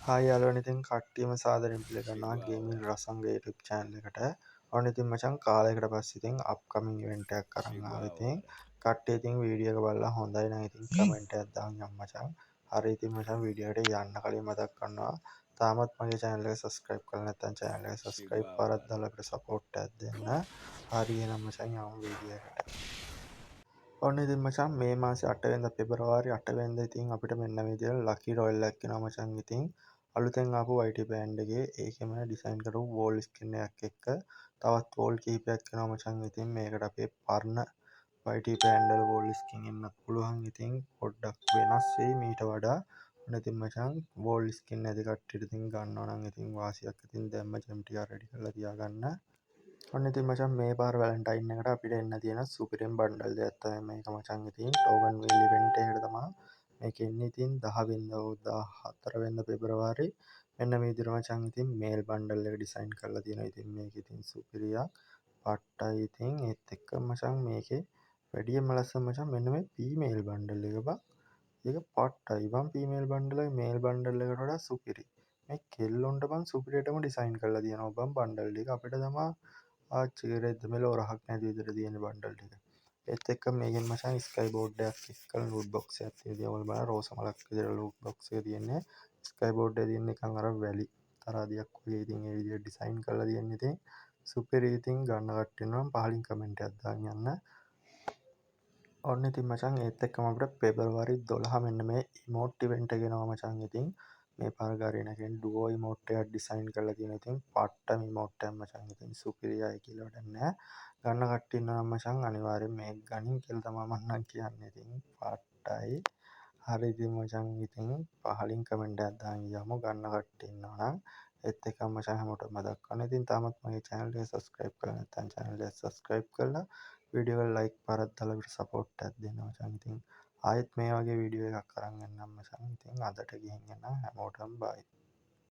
Hi යාළුවනේ ඉතින් කට්ටියම සාදරයෙන් පිළිගන්නවා ගේමින් රසංග YouTube channel එකට. ඔන්න ඉතින් මචං කාලයකට පස්සේ ඉතින් අප්කමින් ඉවෙන්ට් එකක් අරන් ආවා ඉතින්. කට්ටිය ඉතින් වීඩියෝ එක බලලා හොඳයි නම් ඉතින් කමෙන්ට් එකක් දාන්න මචං. හරි ඉතින් මචං වීඩියෝ එකට යන්න කලින් මතක් කරනවා තාමත් මගේ channel එක subscribe කරලා නැත්නම් channel එක subscribe පාරක් දාලා අපිට support එකක් දෙන්න. හරි එහෙනම් මචං යමු වීඩියෝ එකට. ඔන්න ඉතින් මචං මේ මාසේ 8 වෙනිදා පෙබරවාරි 8 වෙනිදා ඉතින් අපිට මෙන්න මේ විදිහට ලකි රොයල් එකක් එනවා මචං ඉතින් අලුතෙන් ආපු YT බෑන්ඩ් එකේ ඒකෙම ඩිසයින් කරපු වෝල් ස්කින් එකක් එක්ක තවත් වෝල් කීපයක් එනවා මචං ඉතින් මේකට අපේ පරණ YT බෑන්ඩ් වල වෝල් ස්කින් එන්නත් පුළුවන් ඉතින් පොඩ්ඩක් වෙනස් වෙයි මීට වඩා. ඔන්න ඉතින් මචං වෝල් ස්කින් නැති කට්ටියට ඉතින් ගන්නවා නම් ඉතින් වාසියක් ඉතින් දැම්ම ජෙම් ටික රෙඩි කරලා තියාගන්න. ඔන්න ඉතින් මචං මේ පාර වැලන්ටයින් එකට අපිට එන්න තියෙන සුපිරිම බන්ඩල් දෙයක් තමයි මේක මචං ඉතින් ටෝගන් වීල් ඉවෙන්ට් එකකට තමයි මේක එන්නේ ඉතින් 10 වෙනිදා 14 වෙනිදා පෙබරවාරි මෙන්න මේ විදිහට මචං ඉතින් මේල් බන්ඩල් එක ඩිසයින් කරලා තියෙනවා ඉතින් මේක ඉතින් සුපිරියක් පට්ටයි ඉතින් ඒත් එක්ක මචං මේකේ වැඩියම ලස්සන මචං මෙන්න මේ ෆීමේල් බන්ඩල් එක බං ඒක පට්ටයි බං ෆීමේල් බන්ඩල් එක මේල් බන්ඩල් එකට වඩා සුපිරි මේ කෙල්ලොන්ට බං සුපිරියටම ඩිසයින් කරලා තියෙනවා බං බන්ඩල් ටික අපිට තමයි ආච්චිගේ රෙද්ද මෙලෝ රහක් නැති විදිහට තියෙන බන්ඩල් ටික. ඒත් එක්ක මේකෙන් මචං ස්කයි බෝඩ් එකක් එක්කලා ලූට් බොක්ස් එකක් තියෙනවා. ඔයාලා බලන්න රෝස මලක් විදිහට ලූට් බොක්ස් එක තියෙන්නේ. ස්කයි බෝඩ් එකේ තියෙන නිකන් අර වැලි තරහදියක් වගේ ඉතින් ඒ විදිහට ඩිසයින් කරලා තියෙන්නේ ඉතින් සුපිරි ඉතින් ගන්න කට්ටිය නම් පහලින් කමෙන්ට් එකක් දාන්න යන්න. ඔන්න ඉතින් මචං ඒත් එක්කම අපිට පෙබරවාරි 12 මෙන්න මේ ඉමෝට් ඉවෙන්ට් එක එනවා මචං ඉතින් මේ පාර ගාරිනකෙන් ඩුවෝ ඉමෝට් එකක් ඩිසයින් කරලා තියෙනවා ඉතින් පට්ටම ඉමෝට් එකක් මචං ඉතින් සුපිරියයි කියලා වැඩක් නැහැ ගන්න කට්ටිය ඉන්නවා නම් මචං අනිවාර්යෙන් මේක ගනින් කියලා තමයි මම නම් කියන්නේ ඉතින් පට්ටයි හරි ඉතින් මචං ඉතින් පහලින් කමෙන්ට් එකක් දාන්න යමු ගන්න කට්ටිය ඉන්නවා නම් ඒත් එක්කම මචං හැමෝටම මතක් කරනවා ඉතින් තාමත් මගේ channel එක subscribe කරලා නැත්නම් channel එක subscribe කරලා වීඩියෝ එක like පාරක් දාලා අපිට support එකක් දෙන්න මචං ඉතින් ආයෙත් මේ වගේ වීඩියෝ එකක් අරන් එන්නම් මචං ඉතින් අදට ගිහින් එන්නම් හැමෝටම bye